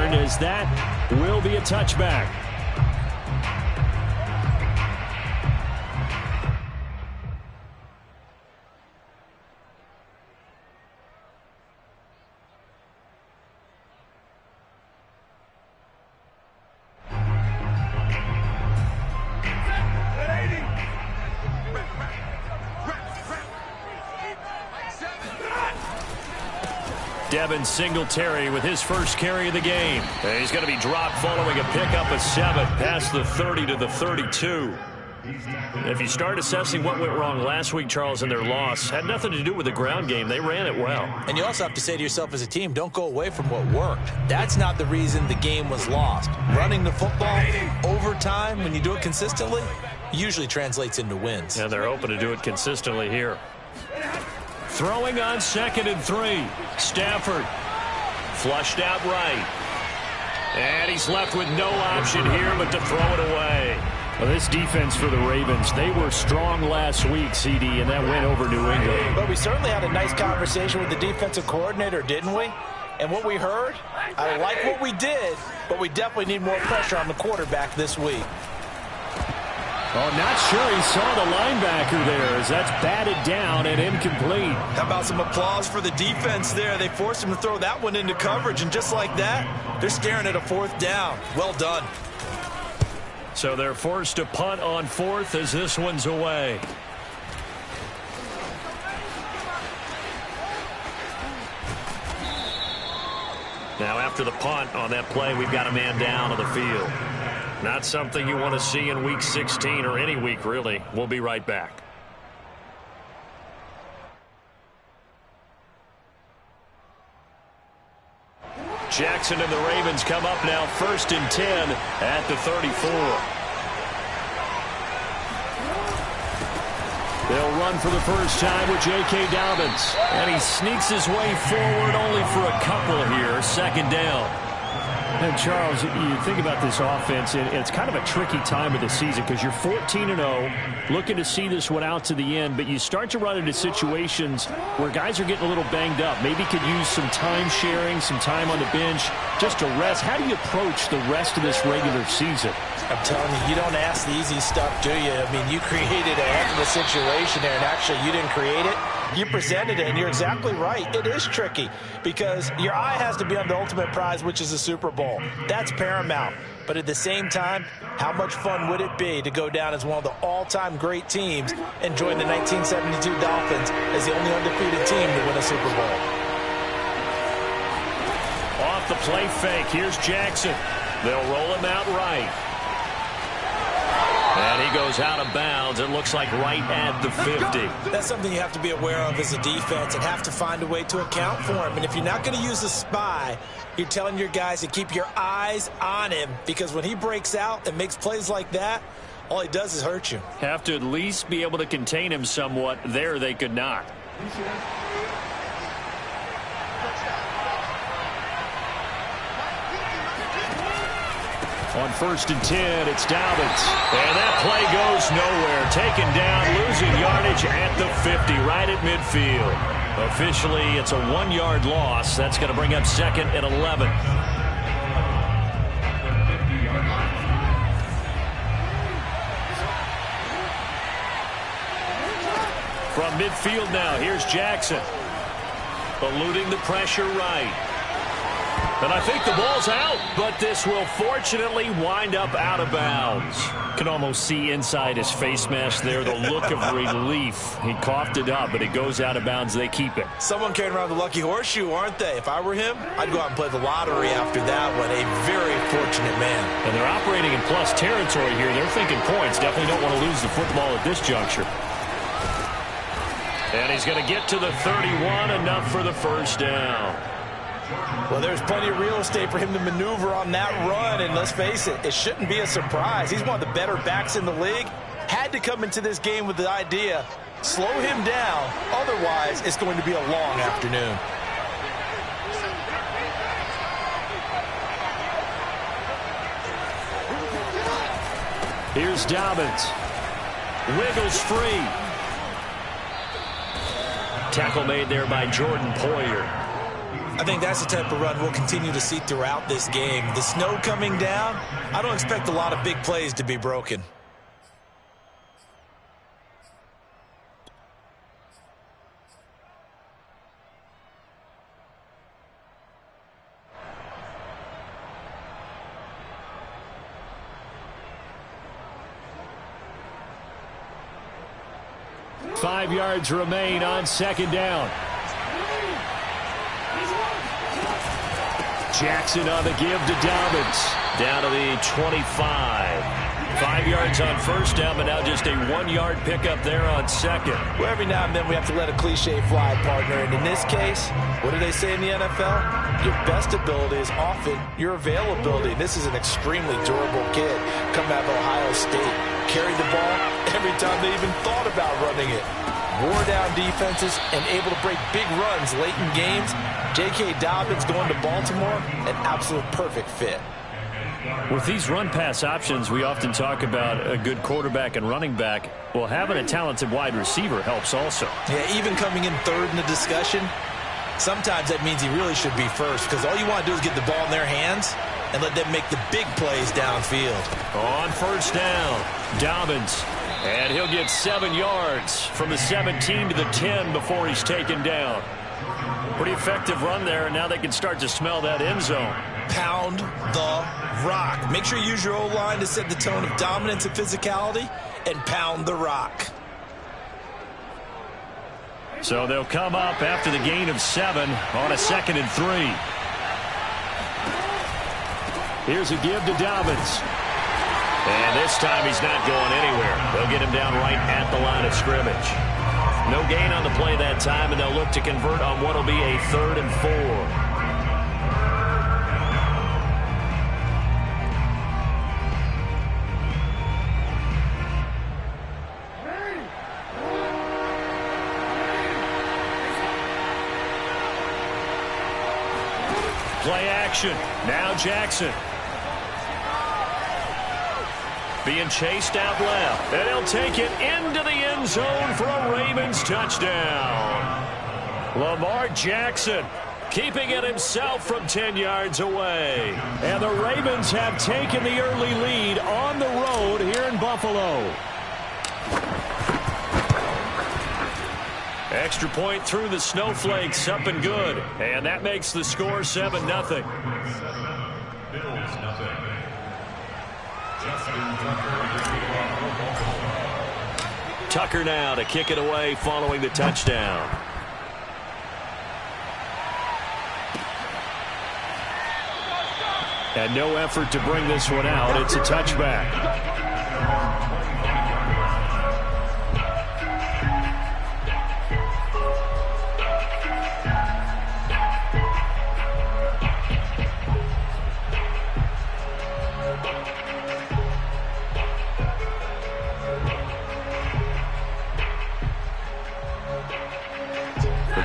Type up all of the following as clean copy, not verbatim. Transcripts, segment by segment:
return, as that will be a touchback. Devin Singletary with his first carry of the game. And he's going to be dropped following a pickup of 7 past the 30 to the 32. If you start assessing what went wrong last week, Charles, in their loss, had nothing to do with the ground game. They ran it well. And you also have to say to yourself as a team, don't go away from what worked. That's not the reason the game was lost. Running the football over time, when you do it consistently, usually translates into wins. And they're hoping to do it consistently here. Throwing on 2nd and 3. Stafford flushed out right. And he's left with no option here but to throw it away. Well, this defense for the Ravens, they were strong last week, CD, and that went over New England. But we certainly had a nice conversation with the defensive coordinator, didn't we? And what we heard, I like what we did, but we definitely need more pressure on the quarterback this week. Oh, not sure he saw the linebacker there as that's batted down and incomplete. How about some applause for the defense there? They forced him to throw that one into coverage, and just like that, they're staring at a 4th down. Well done. So they're forced to punt on 4th as this one's away. Now after the punt on that play, we've got a man down on the field. Not something you want to see in Week 16 or any week, really. We'll be right back. Jackson and the Ravens come up now 1st and 10 at the 34. They'll run for the first time with J.K. Dobbins. And he sneaks his way forward only for a couple here. 2nd down. And Charles, you think about this offense, and it's kind of a tricky time of the season because you're 14-0, looking to see this one out to the end, but you start to run into situations where guys are getting a little banged up. Maybe could use some time sharing, some time on the bench just to rest. How do you approach the rest of this regular season? I'm telling you, you don't ask the easy stuff, do you? I mean, you created a heck of a situation there, and actually you didn't create it. You presented it, and you're exactly right. It is tricky because your eye has to be on the ultimate prize, which is the Super Bowl. That's paramount. But at the same time, how much fun would it be to go down as one of the all-time great teams and join the 1972 Dolphins as the only undefeated team to win a Super Bowl? Off the play fake, here's Jackson. They'll roll him out right. And he goes out of bounds. It looks like right at the 50. That's something you have to be aware of as a defense and have to find a way to account for him. And if you're not going to use a spy, you're telling your guys to keep your eyes on him, because when he breaks out and makes plays like that, all he does is hurt you. Have to at least be able to contain him somewhat. There they could not. On 1st and 10, it's Dobbins. And that play goes nowhere. Taken down, losing yardage at the 50, right at midfield. Officially, it's a 1-yard loss. That's going to bring up 2nd and 11. From midfield now, here's Jackson. Eluding the pressure right. And I think the ball's out, but this will fortunately wind up out of bounds. Can almost see inside his face mask there the look of relief. He coughed it up, but it goes out of bounds. They keep it. Someone carrying around the lucky horseshoe, aren't they? If I were him, I'd go out and play the lottery after that one. A very fortunate man. And they're operating in plus territory here. They're thinking points. Definitely don't want to lose the football at this juncture. And he's going to get to the 31, enough for the first down. Well, there's plenty of real estate for him to maneuver on that run, and let's face it, it shouldn't be a surprise. He's one of the better backs in the league. Had to come into this game with the idea, slow him down, otherwise it's going to be a long afternoon. Here's Dobbins. Wiggles free. Tackle made there by Jordan Poyer. I think that's the type of run we'll continue to see throughout this game. The snow coming down, I don't expect a lot of big plays to be broken. Five yards remain on second down. Jackson on the give to Dobbins. Down to the 25. 5 yards on first down, but now just a 1-yard pickup there on second. Well, every now and then we have to let a cliche fly, partner. And in this case, what do they say in the NFL? Your best ability is often your availability. This is an extremely durable kid coming out of Ohio State. Carried the ball every time they even thought about running it. Wore down defenses and able to break big runs late in games. J.K. Dobbins going to Baltimore, an absolute perfect fit. With these run-pass options, we often talk about a good quarterback and running back. Well, having a talented wide receiver helps also. Yeah, even coming in third in the discussion, sometimes that means he really should be first, because all you want to do is get the ball in their hands and let them make the big plays downfield. On first down, Dobbins. And he'll get 7 yards from the 17 to the 10 before he's taken down. Pretty effective run there, and now they can start to smell that end zone. Pound the rock. Make sure you use your O-line to set the tone of dominance and physicality, and pound the rock. So they'll come up after the gain of 7 on a 2nd and 3. Here's a give to Dobbins. And this time he's not going anywhere. They'll get him down right at the line of scrimmage. No gain on the play that time, and they'll look to convert on what will be a 3rd and 4. Play action. Now Jackson. Being chased out left. And he'll take it into the end zone for a Ravens touchdown. Lamar Jackson keeping it himself from 10 yards away. And the Ravens have taken the early lead on the road here in Buffalo. Extra point through the snowflakes, up and good. And that makes the score 7-0. Tucker now to kick it away following the touchdown. And no effort to bring this one out. It's a touchback.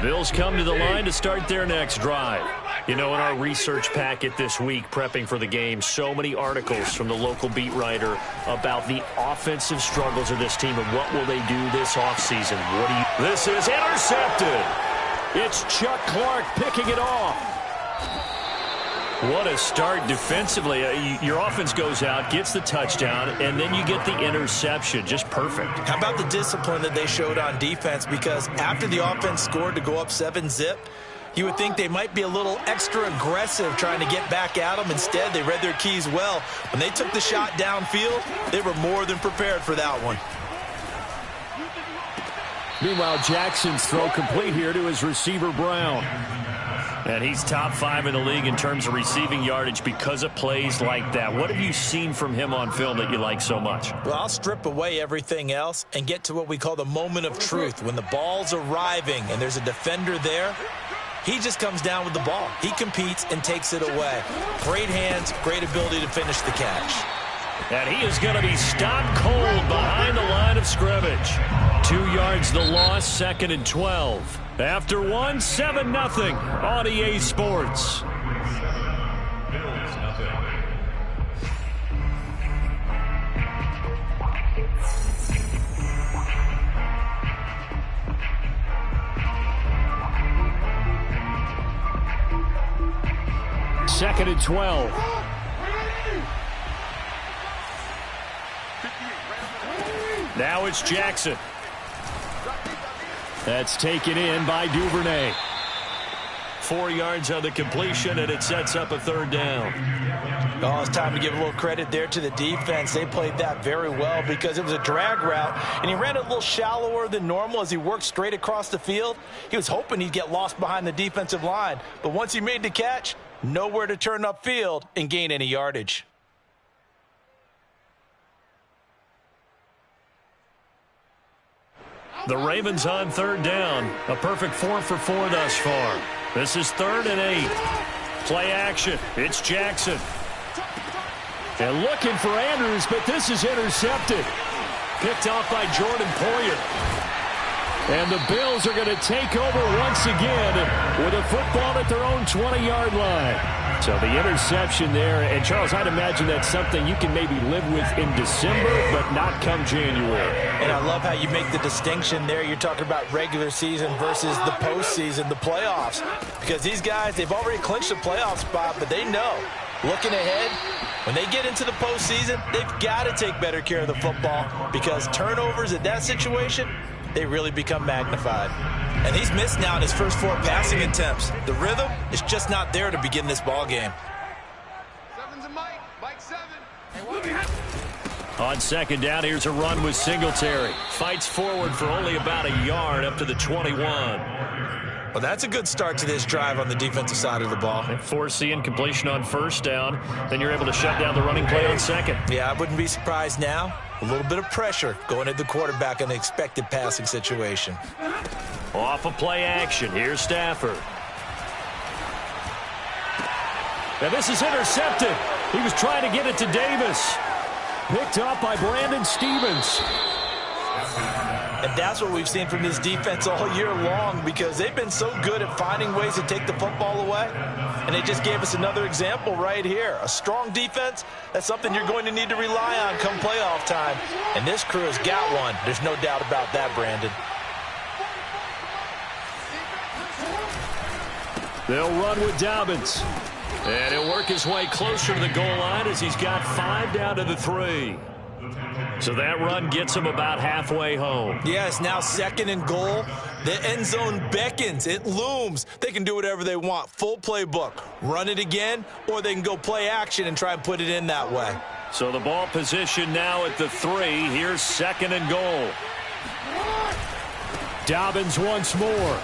Bills come to the line to start their next drive. You know, in our research packet this week, prepping for the game, so many articles from the local beat writer about the offensive struggles of this team and what will they do this offseason. This is intercepted. It's Chuck Clark picking it off. What a start defensively. Your offense goes out, gets the touchdown, and then you get the interception. Just perfect. How about the discipline that they showed on defense? Because after the offense scored to go up 7-0, you would think they might be a little extra aggressive trying to get back at them. Instead, they read their keys well. When they took the shot downfield, they were more than prepared for that one. Meanwhile, Jackson's throw complete here to his receiver, Brown. And he's top 5 in the league in terms of receiving yardage because of plays like that. What have you seen from him on film that you like so much? Well, I'll strip away everything else and get to what we call the moment of truth. When the ball's arriving and there's a defender there, he just comes down with the ball. He competes and takes it away. Great hands, great ability to finish the catch. And he is going to be stopped cold behind the line of scrimmage. 2 yards the loss, 2nd and 12. After 7-0 on EA Sports. 2nd and 12. Now it's Jackson. That's taken in by Duvernay. 4 yards on the completion, and it sets up a 3rd down. Oh, it's time to give a little credit there to the defense. They played that very well because it was a drag route, and he ran it a little shallower than normal as he worked straight across the field. He was hoping he'd get lost behind the defensive line, but once he made the catch, nowhere to turn upfield and gain any yardage. The Ravens on 3rd down. A perfect 4 for 4 thus far. This is 3rd and 8. Play action. It's Jackson. And looking for Andrews, but this is intercepted. Picked off by Jordan Poyer. And the Bills are going to take over once again with a football at their own 20-yard line. So the interception there, and Charles, I'd imagine that's something you can maybe live with in December, but not come January. And I love how you make the distinction there. You're talking about regular season versus the postseason, the playoffs. Because these guys, they've already clinched a playoff spot, but they know, looking ahead, when they get into the postseason, they've got to take better care of the football because turnovers in that situation, they really become magnified. And he's missed now in his first 4 passing attempts. The rhythm is just not there to begin this ball game. On 2nd down, here's a run with Singletary. Fights forward for only about a yard up to the 21. Well, that's a good start to this drive on the defensive side of the ball. And force the incompletion on 1st down. Then you're able to shut down the running play on 2nd. Yeah, I wouldn't be surprised now. A little bit of pressure going at the quarterback in the expected passing situation. Off of play action. Here's Stafford. And this is intercepted. He was trying to get it to Davis. Picked up by Brandon Stevens. And that's what we've seen from this defense all year long because they've been so good at finding ways to take the football away. And they just gave us another example right here. A strong defense, that's something you're going to need to rely on come playoff time. And this crew has got one. There's no doubt about that, Brandon. They'll run with Dobbins. And he'll work his way closer to the goal line as he's got 5 down to the 3. So that run gets him about halfway home. Yeah, it's now 2nd and goal. The end zone beckons. It looms. They can do whatever they want. Full playbook. Run it again, or they can go play action and try and put it in that way. So the ball position now at the 3. Here's 2nd and goal. Dobbins once more.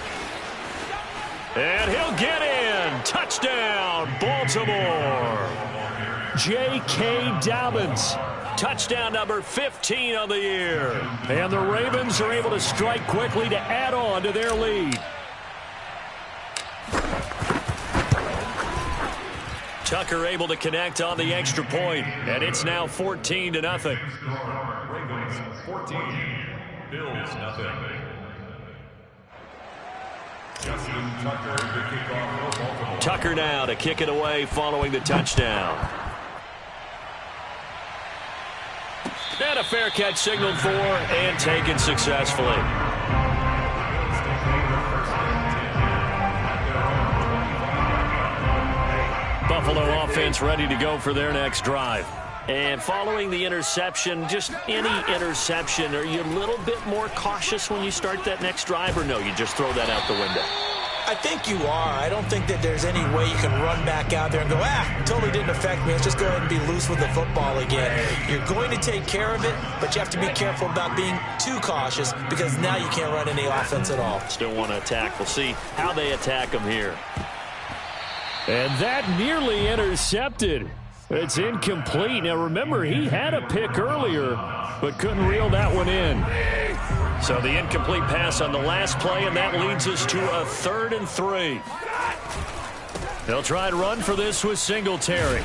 And he'll get in. Touchdown, Baltimore. J.K. Dobbins. Touchdown number 15 on the year. And the Ravens are able to strike quickly to add on to their lead. Tucker able to connect on the extra point, and it's now 14-0. Ravens 14, Bills nothing. Justin Tucker to kick off for Baltimore. Tucker now to kick it away following the touchdown. And a fair catch signaled for and taken successfully. Buffalo offense ready to go for their next drive. And following the interception, just any interception, are you a little bit more cautious when you start that next drive, or no, you just throw that out the window? I think you are. I don't think that there's any way you can run back out there and go, totally didn't affect me. Let's just go ahead and be loose with the football again. You're going to take care of it, but you have to be careful about being too cautious because now you can't run any offense at all. Still want to attack. We'll see how they attack them here. And that nearly intercepted. It's incomplete. Now, remember, he had a pick earlier, but couldn't reel that one in. So the incomplete pass on the last play, and that leads us to a 3rd and 3. They'll try and run for this with Singletary.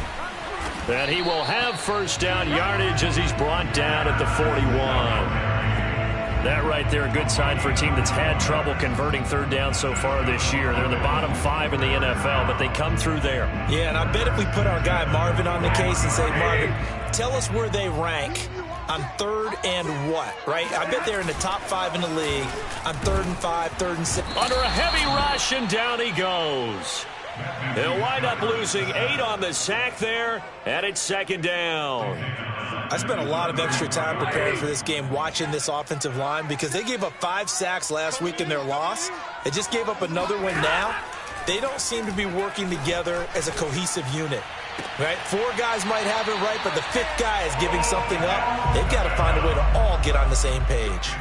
And he will have 1st down yardage as he's brought down at the 41. That right there, a good sign for a team that's had trouble converting 3rd down so far this year. They're in the bottom 5 in the NFL, but they come through there. Yeah, and I bet if we put our guy Marvin on the case and say, Marvin, tell us where they rank on 3rd and what, right? I bet they're in the top 5 in the league on 3rd and 5, 3rd and 6. Under a heavy rush, and down he goes. He'll wind up losing 8 on the sack there, and it's second down. I spent a lot of extra time preparing for this game, watching this offensive line, because they gave up 5 sacks last week in their loss. They just gave up another one now. They don't seem to be working together as a cohesive unit. Right? 4 guys might have it right, but the 5th guy is giving something up. They've got to find a way to all get on the same page.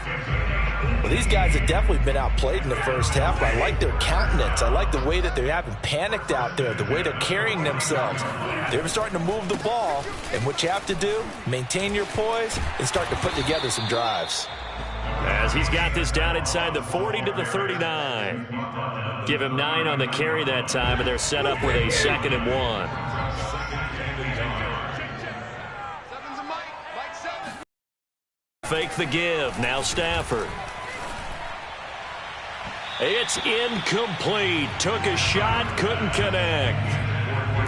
Well, these guys have definitely been outplayed in the first half, but I like their countenance. I like the way that they haven't panicked out there, the way they're carrying themselves. They're starting to move the ball, and what you have to do, maintain your poise and start to put together some drives. As he's got this down inside the 40 to the 39. Give him 9 on the carry that time, and they're set up with a 2nd and 1. Fake the give. Now Stafford. It's incomplete. Took a shot, couldn't connect.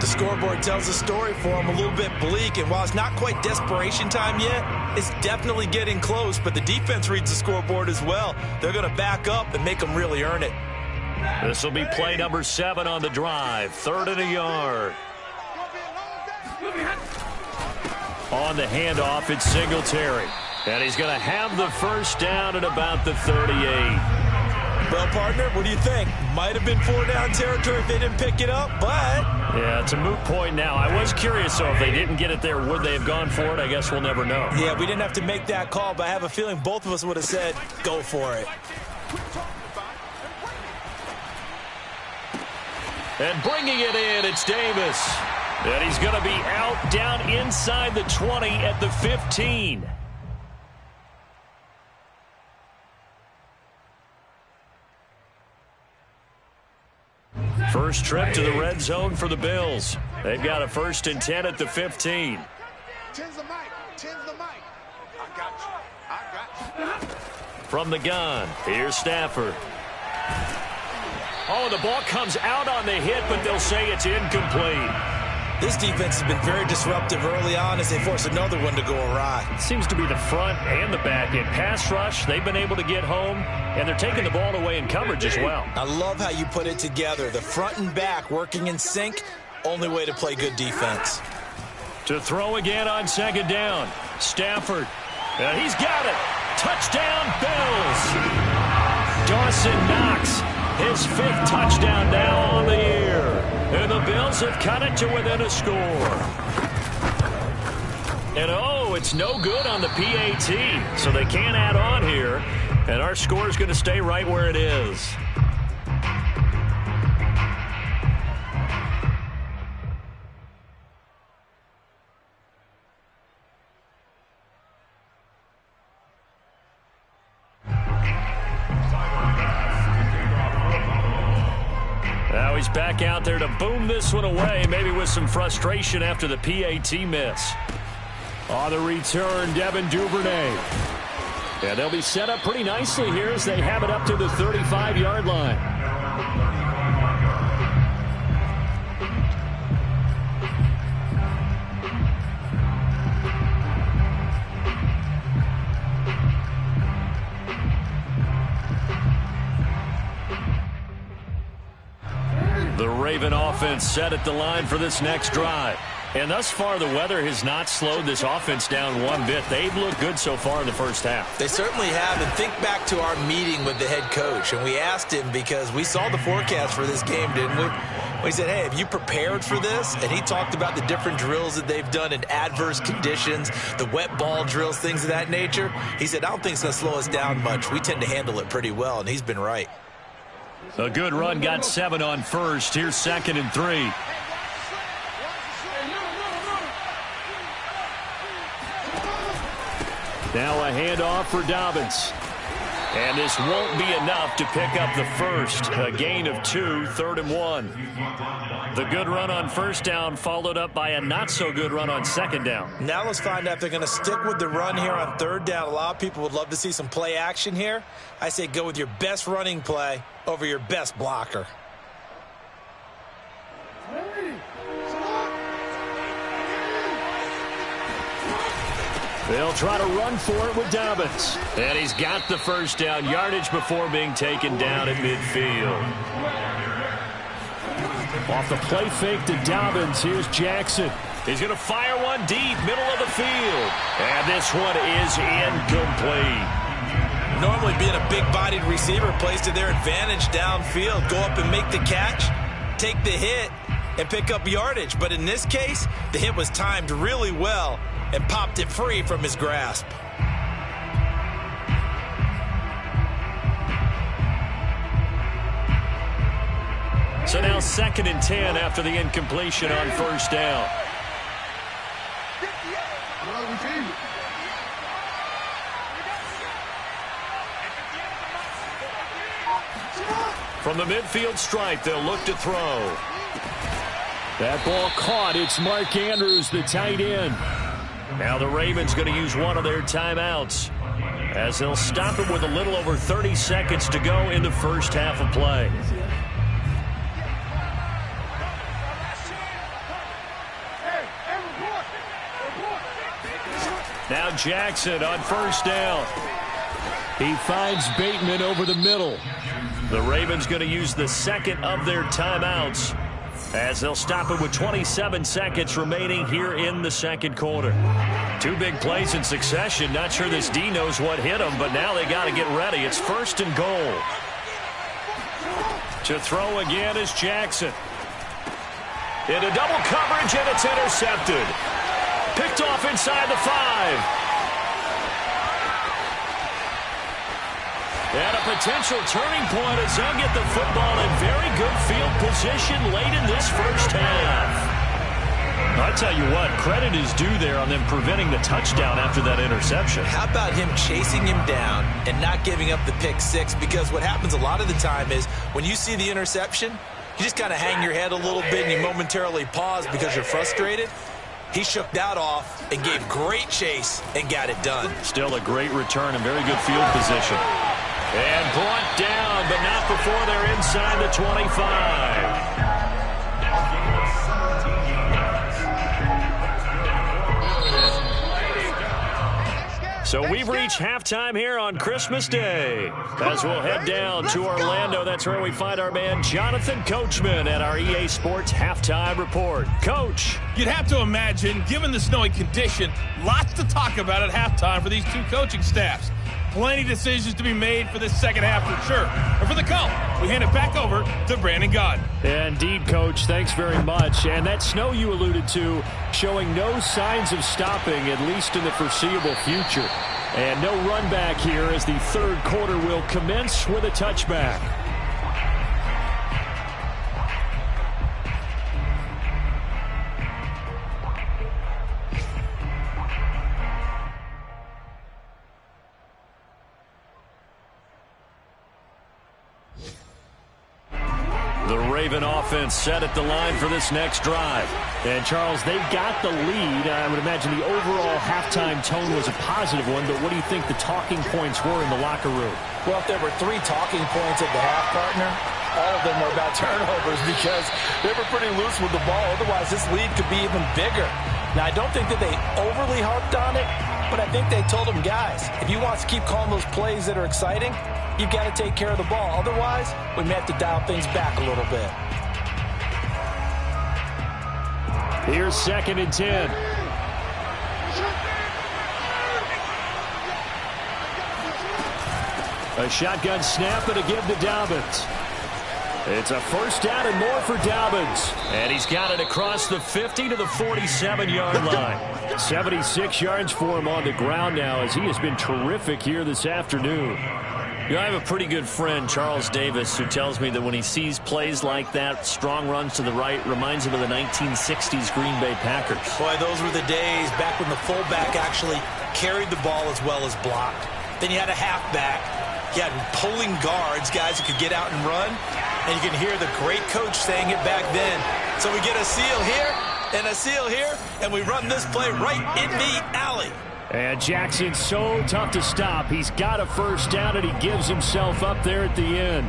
The scoreboard tells the story for him, a little bit bleak, and while it's not quite desperation time yet, it's definitely getting close, but the defense reads the scoreboard as well. They're going to back up and make them really earn it. This will be play number 7 on the drive. 3rd and a yard. On the handoff, it's Singletary. And he's going to have the first down at about the 38. Well, partner, what do you think? Might have been 4-down territory if they didn't pick it up, but... Yeah, it's a moot point now. I was curious, so if they didn't get it there, would they have gone for it? I guess we'll never know. Yeah, we didn't have to make that call, but I have a feeling both of us would have said, go for it. And bringing it in, it's Davis. And he's going to be out down inside the 20 at the 15. First trip to the red zone for the Bills. They've got a 1st and 10 at the 15. From the gun, here's Stafford. Oh, the ball comes out on the hit, but they'll say it's incomplete. This defense has been very disruptive early on as they force another one to go awry. It seems to be the front and the back end. Pass rush, they've been able to get home, and they're taking the ball away in coverage as well. I love how you put it together. The front and back working in sync, only way to play good defense. To throw again on 2nd down. Stafford. He's got it. Touchdown, Bills. Dawson Knox. His 5th touchdown now on the year. And the Bills have cut it to within a score. And oh, it's no good on the PAT. So they can't add on here. And our score is going to stay right where it is. Now he's back out there to boom this one away, maybe with some frustration after the PAT miss. On the return, Devin Duvernay. Yeah, they'll be set up pretty nicely here as they have it up to the 35-yard line. The Raven offense set at the line for this next drive. And thus far, the weather has not slowed this offense down one bit. They've looked good so far in the first half. They certainly have. And think back to our meeting with the head coach. And we asked him because we saw the forecast for this game, didn't we? We said, hey, have you prepared for this? And he talked about the different drills that they've done in adverse conditions, the wet ball drills, things of that nature. He said, I don't think it's going to slow us down much. We tend to handle it pretty well, and he's been right. A good run, got 7 on first. Here's 2nd and 3. Now a handoff for Dobbins. And this won't be enough to pick up the first. A gain of 2, 3rd and 1. The good run on 1st down followed up by a not-so-good run on 2nd down. Now let's find out if they're going to stick with the run here on 3rd down. A lot of people would love to see some play action here. I say go with your best running play over your best blocker. They'll try to run for it with Dobbins. And he's got the 1st down, yardage before being taken down at midfield. Off the play fake to Dobbins. Here's Jackson. He's going to fire one deep, middle of the field. And this one is incomplete. Normally being a big-bodied receiver plays to their advantage downfield. Go up and make the catch, take the hit, and pick up yardage. But in this case, the hit was timed really well and popped it free from his grasp. So now 2nd and 10 after the incompletion on first down. From the midfield stripe, they'll look to throw. That ball caught. It's Mark Andrews, the tight end. Now the Ravens going to use one of their timeouts as they'll stop it with a little over 30 seconds to go in the first half of play. Now Jackson on first down. He finds Bateman over the middle. The Ravens going to use the second of their timeouts as they'll stop it with 27 seconds remaining here in the second quarter. Two big plays in succession. Not sure this D knows what hit him, but now they got to get ready. It's 1st and goal. To throw again is Jackson. Into double coverage, and it's intercepted. Picked off inside the 5. And a potential turning point as they'll get the football in very good field position late in this first half. I tell you what, credit is due there on them preventing the touchdown after that interception. How about him chasing him down and not giving up the pick six? Because what happens a lot of the time is when you see the interception, you just kind of hang your head a little bit and you momentarily pause because you're frustrated. He shook that off and gave great chase and got it done. Still a great return and very good field position. And brought down, but not before they're inside the 25. So we've reached halftime here on Christmas Day. As we'll head down to Orlando, that's where we find our man Jonathan Coachman at our EA Sports Halftime Report. Coach. You'd have to imagine, given the snowy condition, lots to talk about at halftime for these two coaching staffs. Plenty decisions to be made for this second half for sure. And for the call, we hand it back over to Brandon Gaudin. Indeed, Coach. Thanks very much. And that snow you alluded to showing no signs of stopping, at least in the foreseeable future. And no run back here as the third quarter will commence with a touchback. Offense set at the line for this next drive. And, Charles, they've got the lead. I would imagine the overall halftime tone was a positive one, but what do you think the talking points were in the locker room? Well, if there were 3 talking points at the half, partner, all of them were about turnovers because they were pretty loose with the ball. Otherwise, this lead could be even bigger. Now, I don't think that they overly harped on it, but I think they told them, guys, if you want to keep calling those plays that are exciting, you've got to take care of the ball. Otherwise, we may have to dial things back a little bit. Here's 2nd and 10. A shotgun snap and a give to Dobbins. It's a first down and more for Dobbins. And he's got it across the 50 to the 47-yard line. 76 yards for him on the ground now as he has been terrific here this afternoon. You know, I have a pretty good friend, Charles Davis, who tells me that when he sees plays like that, strong runs to the right, reminds him of the 1960s Green Bay Packers. Boy, those were the days back when the fullback actually carried the ball as well as blocked. Then you had a halfback. You had pulling guards, guys who could get out and run. And you can hear the great coach saying it back then. So we get a seal here and a seal here, and we run this play right in the alley. And Jackson's so tough to stop. He's got a first down, and he gives himself up there at the end.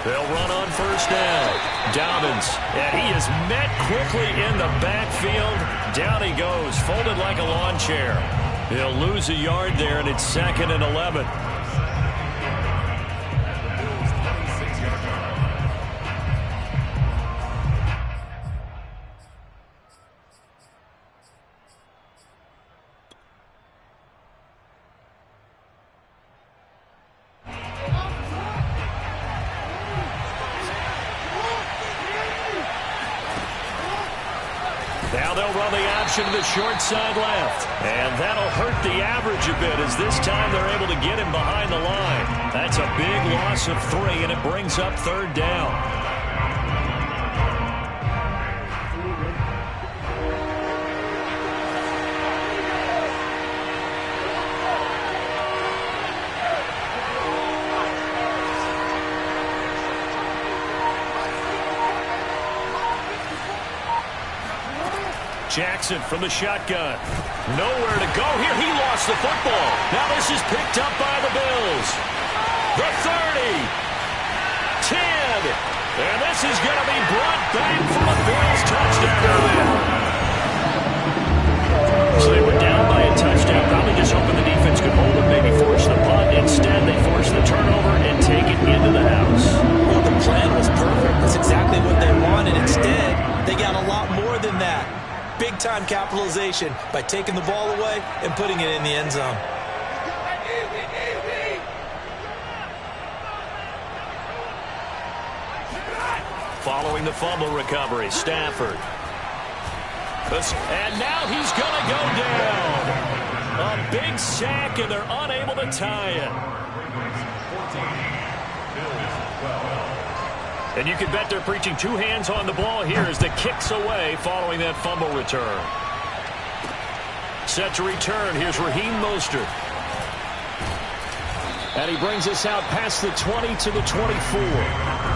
They'll run on first down. Dobbins, and he is met quickly in the backfield. Down he goes, folded like a lawn chair. He'll lose a yard there, and it's 2nd and 11. Now they'll run the option to the short side left. And that'll hurt the average a bit as this time they're able to get him behind the line. That's a big loss of 3, and it brings up 3rd down. Jackson from the shotgun. Nowhere to go here. He lost the football. Now this is picked up by the Bills. The 30. 10. And this is going to be brought back for a Bills touchdown. So they were down by a touchdown. Probably just hoping the defense could hold it, maybe force the punt. Instead, they force the turnover and take it into the house. Well, the plan was perfect. That's exactly what they wanted. Instead, they got a lot more than that. Big-time capitalization by taking the ball away and putting it in the end zone. Following the fumble recovery, Stafford. And now he's going to go down. A big sack, and they're unable to tie it. And you can bet they're preaching 2 hands on the ball here as the kick's away following that fumble return. Set to return. Here's Raheem Mostert. And he brings us out past the 20 to the 24.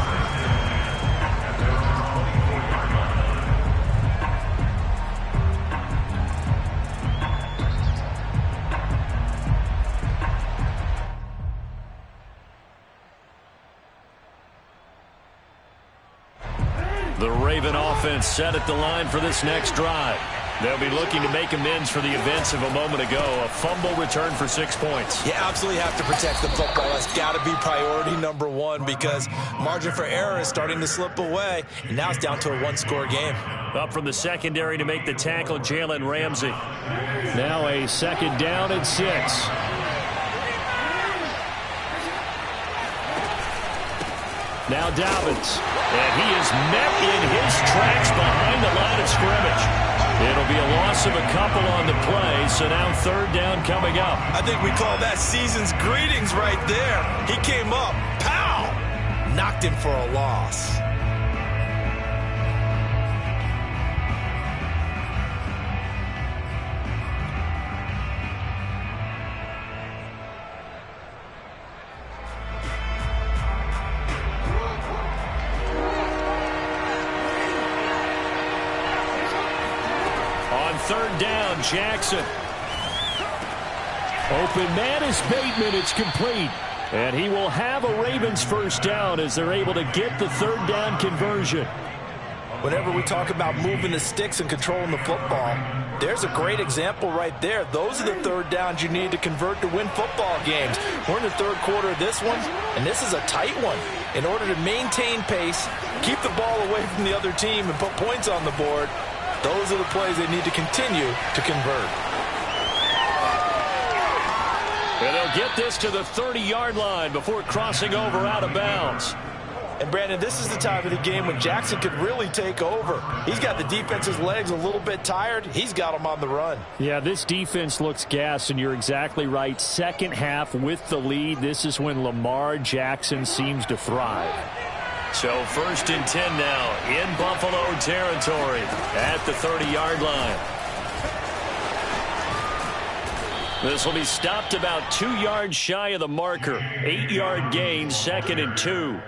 The Raven offense set at the line for this next drive. They'll be looking to make amends for the events of a moment ago. A fumble return for 6 points. You absolutely have to protect the football. That's got to be priority number 1 because margin for error is starting to slip away. And now it's down to a 1-score game. Up from the secondary to make the tackle, Jalen Ramsey. Now a 2nd down and 6. Now Dobbins. And he is met in his tracks behind the line of scrimmage. It'll be a loss of a couple on the play, so now 3rd down coming up. I think we call that season's greetings right there. He came up, pow! Knocked him for a loss. On 3rd down, Jackson. Open man is Bateman. It's complete. And he will have a Ravens 1st down as they're able to get the 3rd down conversion. Whenever we talk about moving the sticks and controlling the football, there's a great example right there. Those are the 3rd downs you need to convert to win football games. We're in the 3rd quarter of this one, and this is a tight one. In order to maintain pace, keep the ball away from the other team, and put points on the board, those are the plays they need to continue to convert. And they'll get this to the 30-yard line before crossing over out of bounds. And, Brandon, this is the time of the game when Jackson could really take over. He's got the defense's legs a little bit tired. He's got them on the run. Yeah, this defense looks gassed, and you're exactly right. 2nd half with the lead. This is when Lamar Jackson seems to thrive. So 1st and 10 now in Buffalo territory at the 30-yard line. This will be stopped about 2 yards shy of the marker. 8-yard gain, 2nd and 2.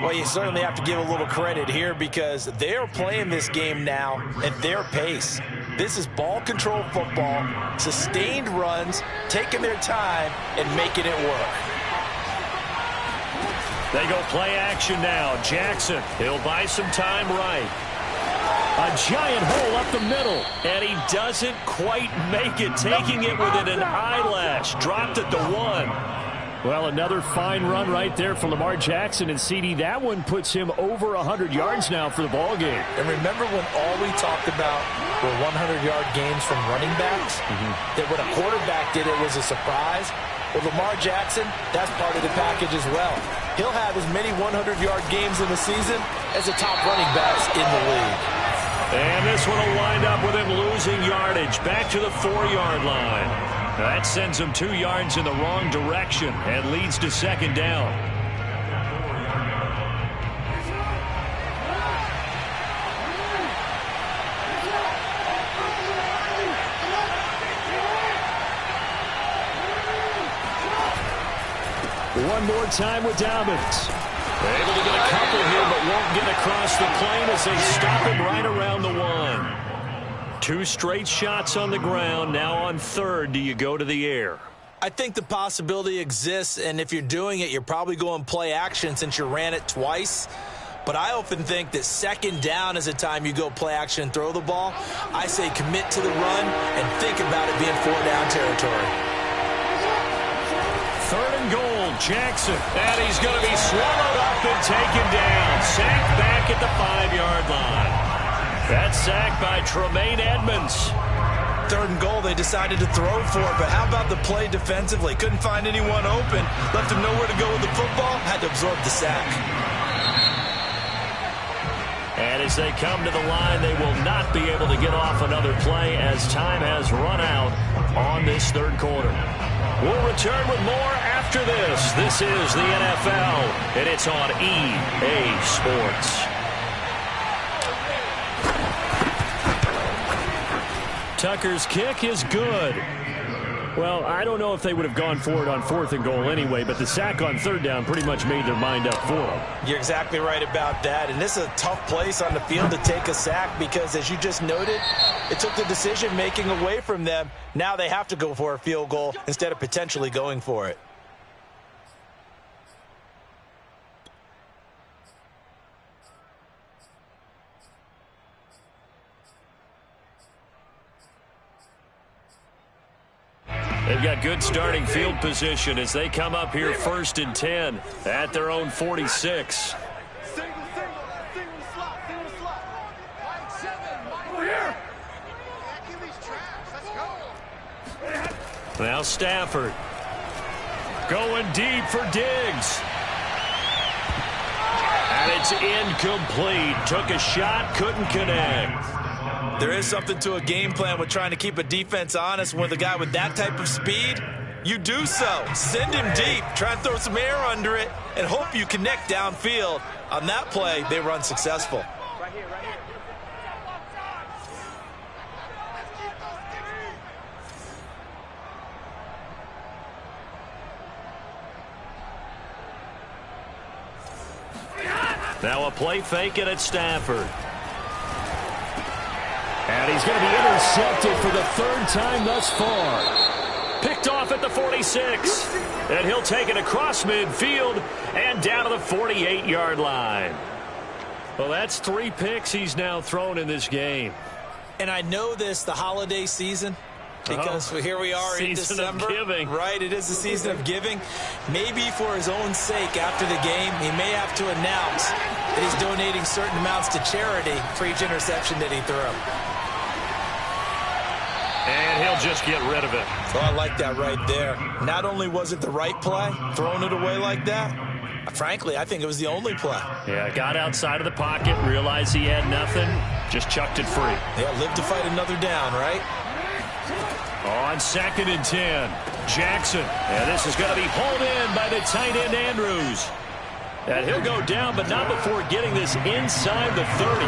Well, you certainly have to give a little credit here because they're playing this game now at their pace. This is ball control football, sustained runs, taking their time and making it work. They go play action now. Jackson, he'll buy some time right. A giant hole up the middle, and he doesn't quite make it, taking it within an eyelash. Dropped at the 1. Well, another fine run right there for Lamar Jackson, and CD, that one puts him over 100 yards now for the ball game. And remember when all we talked about were 100-yard games from running backs? That when a quarterback did it was a surprise? Well, Lamar Jackson, that's part of the package as well. He'll have as many 100-yard games in the season as the top running backs in the league. And this one will wind up with him losing yardage back to the 4-yard line. That sends him 2 yards in the wrong direction and leads to second down. One more time with Dobbins. Able to get a couple here, but won't get across the plane as they stop him right around the 1. 2 straight shots on the ground. Now on third, do you go to the air? I think the possibility exists, and if you're doing it, you're probably going play action since you ran it twice. But I often think that second down is the time you go play action and throw the ball. I say commit to the run and think about it being 4-down territory. Third and goal, Jackson. And he's going to be swallowed up and taken down. Sacked back at the 5-yard line. That sack by Tremaine Edmonds. Third and goal, they decided to throw for it, but how about the play defensively? Couldn't find anyone open. Left him nowhere to go with the football. Had to absorb the sack. And as they come to the line, they will not be able to get off another play as time has run out on this third quarter. We'll return with more after this. This is the NFL, and it's on EA Sports. Tucker's kick is good. Well, I don't know if they would have gone for it on 4th and goal anyway, but the sack on 3rd down pretty much made their mind up for them. You're exactly right about that, and this is a tough place on the field to take a sack because, as you just noted, it took the decision-making away from them. Now they have to go for a field goal instead of potentially going for it. They've got good starting field position as they come up here 1st and 10 at their own 46. Now Stafford going deep for Diggs. And it's incomplete. Took a shot, couldn't connect. There is something to a game plan with trying to keep a defense honest. With a guy with that type of speed, you do so. Send him deep, try and throw some air under it, and hope you connect downfield. On that play, they run successful. Right here, right here. Now a play fake it at Stafford. And he's going to be intercepted for the 3rd time thus far. Picked off at the 46. And he'll take it across midfield and down to the 48-yard line. Well, that's 3 picks he's now thrown in this game. And I know this, the holiday season, because here we are in December. Season of giving. Right, it is the season of giving. Maybe for his own sake after the game, he may have to announce that he's donating certain amounts to charity for each interception that he threw. And he'll just get rid of it. Well, I like that right there. Not only was it the right play, throwing it away like that, frankly, I think it was the only play. Yeah, got outside of the pocket, realized he had nothing, just chucked it free. Yeah, live to fight another down, right? On 2nd and 10, Jackson. And this is going to be hauled in by the tight end, Andrews. And he'll go down, but not before getting this inside the 30.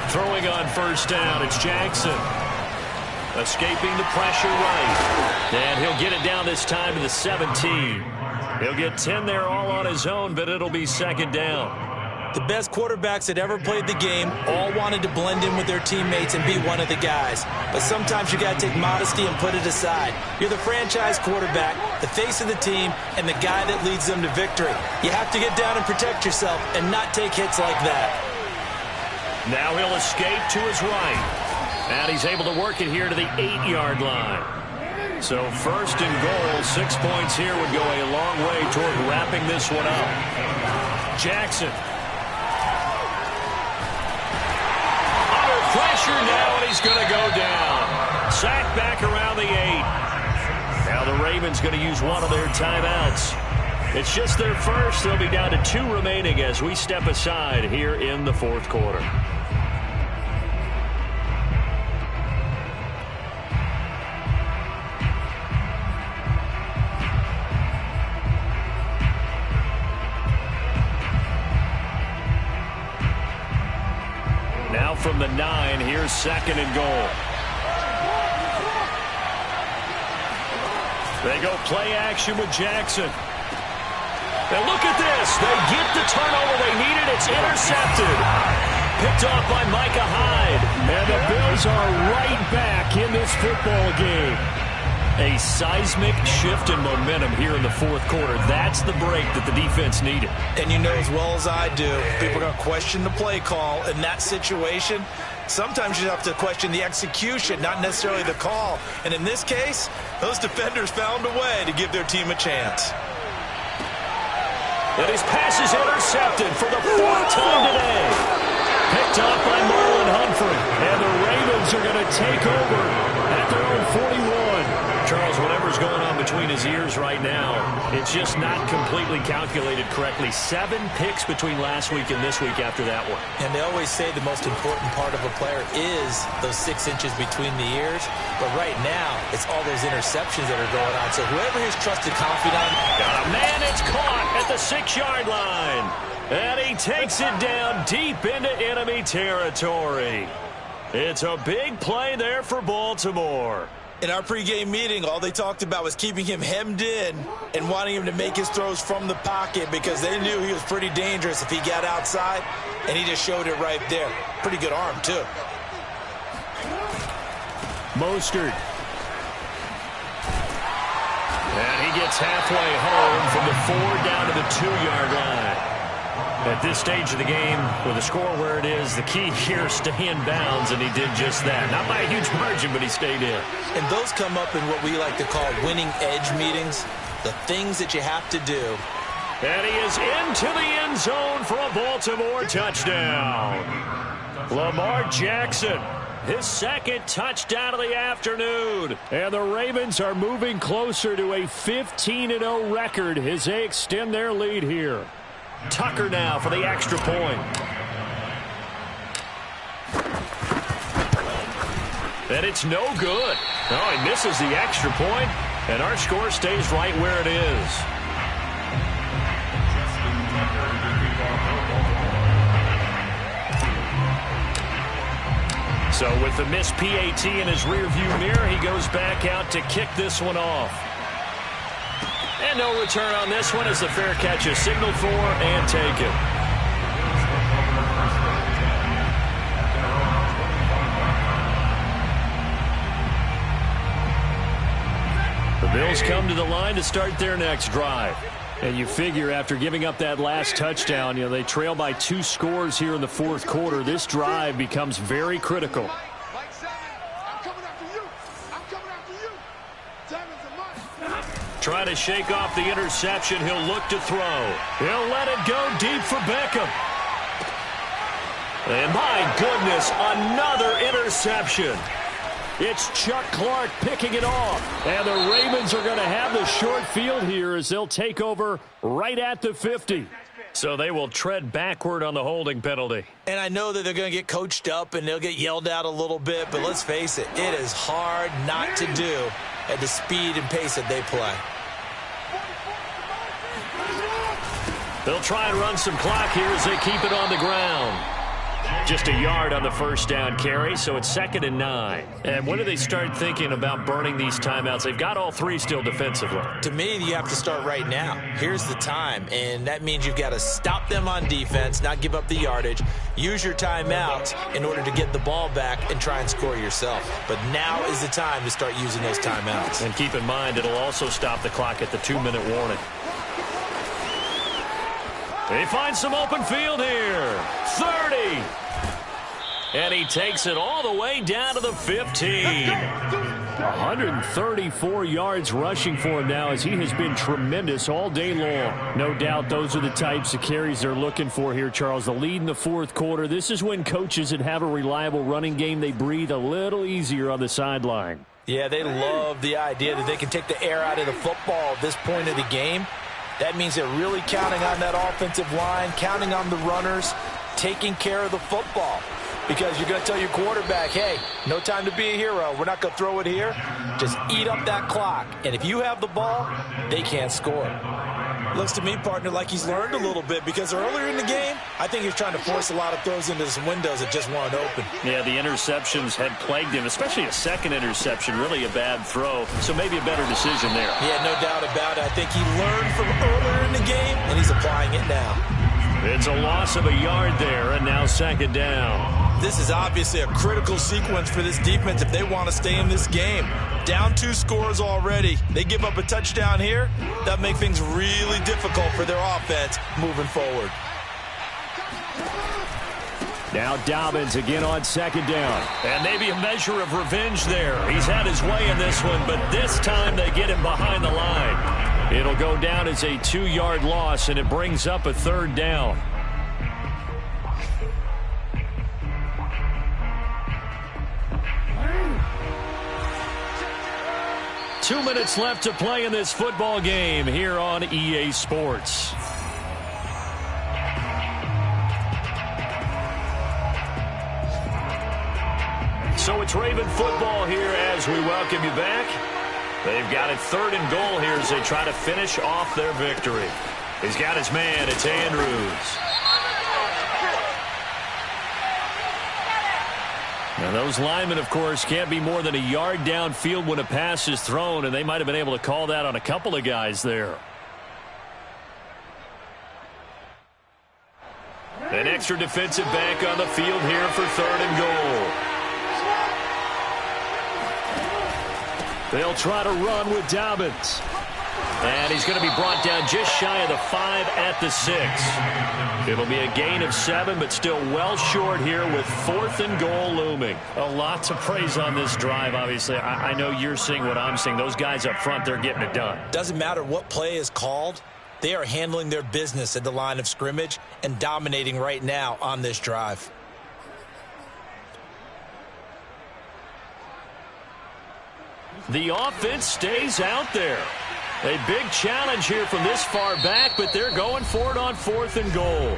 Throwing on 1st down, it's Jackson. Escaping the pressure right. And he'll get it down this time to the 17. He'll get 10 there all on his own, but it'll be 2nd down. The best quarterbacks that ever played the game all wanted to blend in with their teammates and be one of the guys. But sometimes you got to take modesty and put it aside. You're the franchise quarterback, the face of the team, and the guy that leads them to victory. You have to get down and protect yourself and not take hits like that. Now he'll escape to his right. And he's able to work it here to the 8-yard line. So first and goal, 6 points here would go a long way toward wrapping this one up. Jackson. Under pressure now, and he's going to go down. Sacked back around the 8. Now the Ravens going to use one of their timeouts. It's just their first. They'll be down to 2 remaining as we step aside here in the fourth quarter. From the 9, here's second and goal. They go play action with Jackson. Now look at this. They get the turnover they needed. It's intercepted. Picked off by Micah Hyde. And the Bills are right back in this football game. A seismic shift in momentum here in the fourth quarter. That's the break that the defense needed. And you know as well as I do, people are going to question the play call in that situation. Sometimes you have to question the execution, not necessarily the call. And in this case, those defenders found a way to give their team a chance. And his pass is intercepted for the 4th time today. Picked off by Marlon Humphrey. And the Ravens are going to take over at their own 41. Charles, whatever's going on between his ears right now, it's just not completely calculated correctly. 7 picks between last week and this week after that one. And they always say the most important part of a player is those 6 inches between the ears. But right now, it's all those interceptions that are going on. So whoever his trusted confidant. Got a man, it's caught at the 6-yard line. And he takes it down deep into enemy territory. It's a big play there for Baltimore. In our pregame meeting, all they talked about was keeping him hemmed in and wanting him to make his throws from the pocket because they knew he was pretty dangerous if he got outside, and he just showed it right there. Pretty good arm, too. Mostert. And he gets halfway home from the 4 down to the 2-yard line. At this stage of the game, with the score where it is, the key here, stay in bounds, and he did just that. Not by a huge margin, but he stayed in. And those come up in what we like to call winning edge meetings, the things that you have to do. And he is into the end zone for a Baltimore touchdown. Lamar Jackson, his 2nd touchdown of the afternoon. And the Ravens are moving closer to a 15-0 record as they extend their lead here. Tucker now for the extra point. And it's no good. Oh, he misses the extra point, and our score stays right where it is. So with the missed PAT in his rearview mirror, he goes back out to kick this one off. And no return on this one as the fair catch is signaled for and taken. The Bills come to the line to start their next drive. And you figure after giving up that last touchdown, they trail by 2 scores here in the fourth quarter. This drive becomes very critical. Trying to shake off the interception. He'll look to throw. He'll let it go deep for Beckham. And my goodness, another interception. It's Chuck Clark picking it off. And the Ravens are going to have the short field here as they'll take over right at the 50. So they will tread backward on the holding penalty. And I know that they're going to get coached up and they'll get yelled at a little bit, but let's face it, it is hard not to do at the speed and pace that they play. They'll try and run some clock here as they keep it on the ground. Just a yard on the first down carry, so it's 2nd and 9. And when do they start thinking about burning these timeouts? They've got all 3 still defensively. To me, you have to start right now. Here's the time, and that means you've got to stop them on defense, not give up the yardage, use your timeouts in order to get the ball back and try and score yourself. But now is the time to start using those timeouts. And keep in mind, it'll also stop the clock at the 2-minute warning. They find some open field here. 30. And he takes it all the way down to the 15. 134 yards rushing for him now, as he has been tremendous all day long. No doubt those are the types of carries they're looking for here, Charles. The lead in the fourth quarter. This is when coaches that have a reliable running game, they breathe a little easier on the sideline. Yeah, they love the idea that they can take the air out of the football at this point of the game. That means they're really counting on that offensive line, counting on the runners, taking care of the football. Because you're going to tell your quarterback, hey, no time to be a hero. We're not going to throw it here. Just eat up that clock. And if you have the ball, they can't score. Looks to me, partner, like he's learned a little bit, because earlier in the game, I think he was trying to force a lot of throws into some windows that just weren't open. Yeah, the interceptions had plagued him, especially a second interception, really a bad throw. So maybe a better decision there. Yeah, no doubt about it. I think he learned from earlier in the game, and he's applying it now. It's a loss of a yard there, and now 2nd down. This is obviously a critical sequence for this defense if they want to stay in this game. Down 2 scores already. They give up a touchdown here. That makes things really difficult for their offense moving forward. Now Dobbins again on 2nd down. And maybe a measure of revenge there. He's had his way in this one, but this time they get him behind the line. It'll go down as a 2-yard loss, and it brings up a 3rd down. Two minutes left to play in this football game here on EA Sports. So it's Raven football here as we welcome you back. They've got it 3rd and goal here as they try to finish off their victory. He's got his man. It's Andrews. Now those linemen, of course, can't be more than a yard downfield when a pass is thrown, and they might have been able to call that on a couple of guys there. An extra defensive back on the field here for 3rd and goal. They'll try to run with Dobbins. And he's going to be brought down just shy of the 5 at the 6. It'll be a gain of 7, but still well short here with 4th and goal looming. A lot to praise on this drive, obviously. I know you're seeing what I'm seeing. Those guys up front, they're getting it done. Doesn't matter what play is called. They are handling their business at the line of scrimmage and dominating right now on this drive. The offense stays out there. A big challenge here from this far back, but they're going for it on 4th and goal.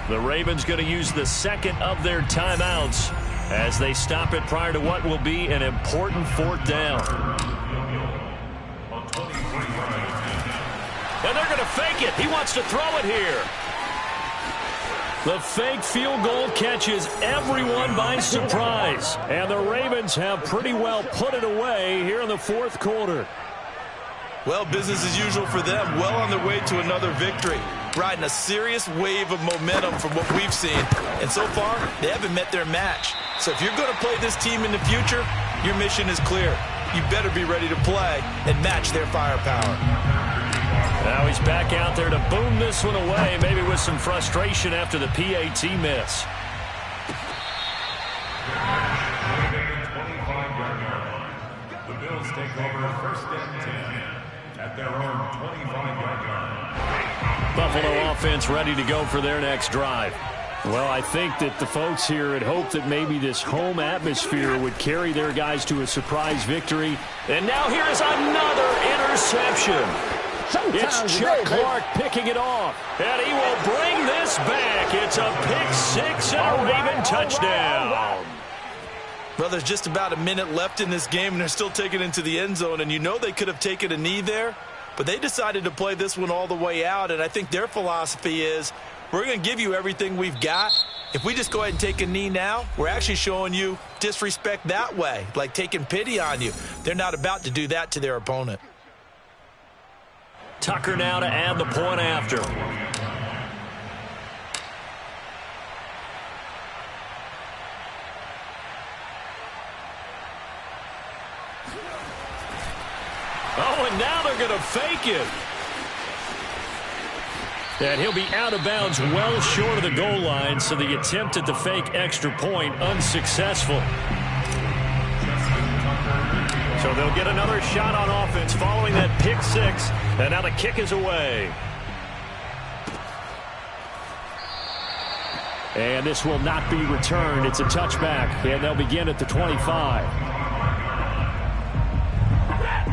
The Ravens going to use the 2nd of their timeouts as they stop it prior to what will be an important 4th down. And they're going to fake it. He wants to throw it here. The fake field goal catches everyone by surprise. And the Ravens have pretty well put it away here in the 4th quarter. Well, business as usual for them. Well on their way to another victory. Riding a serious wave of momentum from what we've seen. And so far, they haven't met their match. So if you're going to play this team in the future, your mission is clear. You better be ready to play and match their firepower. Now he's back out there to boom this one away, maybe with some frustration after the PAT miss. The Bills take over 1st and 10 at their own 25-yard line. Buffalo offense ready to go for their next drive. Well, I think that the folks here had hoped that maybe this home atmosphere would carry their guys to a surprise victory. And now here is another interception. It's Chuck Clark picking it off. And he will bring this back. It's a pick-6 and a Raven touchdown. Well, there's just about a minute left in this game, and they're still taking it into the end zone. And you know they could have taken a knee there, but they decided to play this one all the way out. And I think their philosophy is, we're going to give you everything we've got, If we just go ahead and take a knee now, we're actually showing you disrespect that way, like taking pity on you. They're not about to do that to their opponent. Tucker now to add the point after. Oh, and now they're going to fake it. And he'll be out of bounds well short of the goal line, so the attempt at the fake extra point unsuccessful. So they'll get another shot on offense following that pick six, and now the kick is away. And this will not be returned. It's a touchback, and they'll begin at the 25.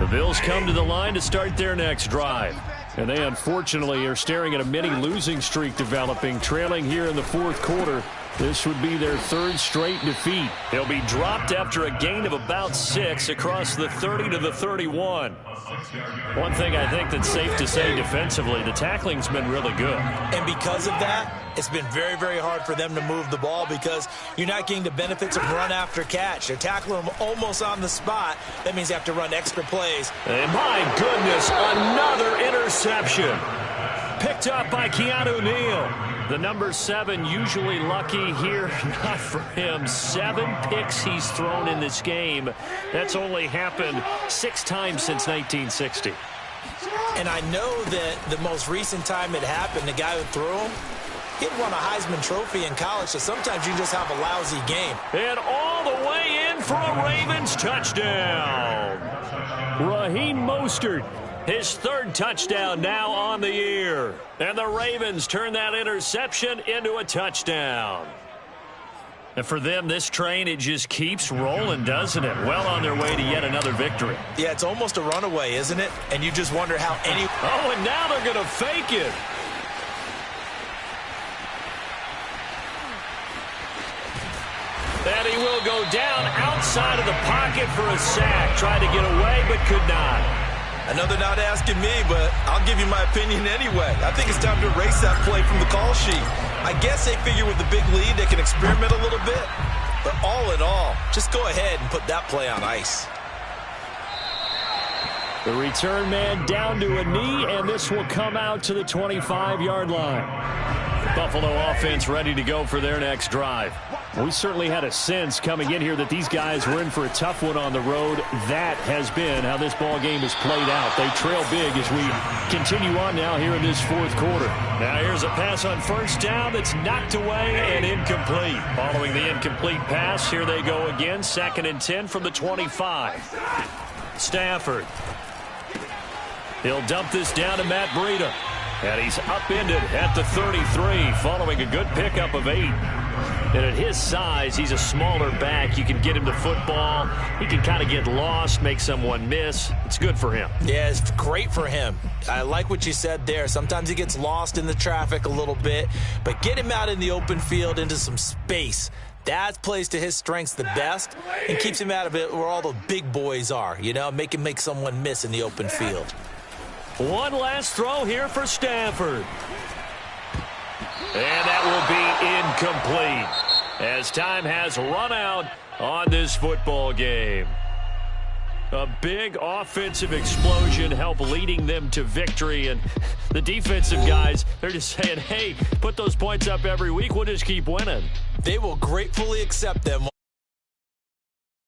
The Bills come to the line to start their next drive. And they unfortunately are staring at a mini losing streak developing, trailing here in the fourth quarter. This would be their third straight defeat. They'll be dropped after a gain of about 6 across the 30 to the 31. One thing I think that's safe to say defensively, the tackling's been really good. And because of that, it's been very, very hard for them to move the ball because you're not getting the benefits of run after catch. They're tackling them almost on the spot. That means they have to run extra plays. And my goodness, another interception. Picked up by Keanu Neal. The number 7 usually lucky here. Not for him. 7 picks he's thrown in this game. That's only happened 6 times since 1960. And I know that the most recent time it happened, the guy who threw him, he'd won a Heisman Trophy in college, so sometimes you just have a lousy game. And all the way in for a Ravens touchdown. Raheem Mostert. His third touchdown now on the year. And the Ravens turn that interception into a touchdown. And for them, this train, it just keeps rolling, doesn't it? Well on their way to yet another victory. Yeah, it's almost a runaway, isn't it? And you just wonder how any... Oh, and now they're going to fake it. And he will go down outside of the pocket for a sack. Tried to get away, but could not. I know they're not asking me, but I'll give you my opinion anyway. I think it's time to erase that play from the call sheet. I guess they figure with the big lead they can experiment a little bit. But all in all, just go ahead and put that play on ice. The return man down to a knee, and this will come out to the 25-yard line. Buffalo offense ready to go for their next drive. We certainly had a sense coming in here that these guys were in for a tough one on the road. That has been how this ball game has played out. They trail big as we continue on now here in this fourth quarter. Now here's a pass on first down that's knocked away and incomplete. Following the incomplete pass, here they go again. 2nd and 10 from the 25. Stafford. He'll dump this down to Matt Breida. And he's upended at the 33 following a good pickup of 8. And at his size, he's a smaller back. You can get him to football. He can kind of get lost, make someone miss. It's good for him. Yeah, it's great for him. I like what you said there. Sometimes he gets lost in the traffic a little bit, but get him out in the open field into some space. That plays to his strengths the best and keeps him out of it where all the big boys are, you know, make him make someone miss in the open field. One last throw here for Stafford. And that will be incomplete as time has run out on this football game. A big offensive explosion helped leading them to victory. And the defensive guys, they're just saying, hey, put those points up every week. We'll just keep winning. They will gratefully accept them,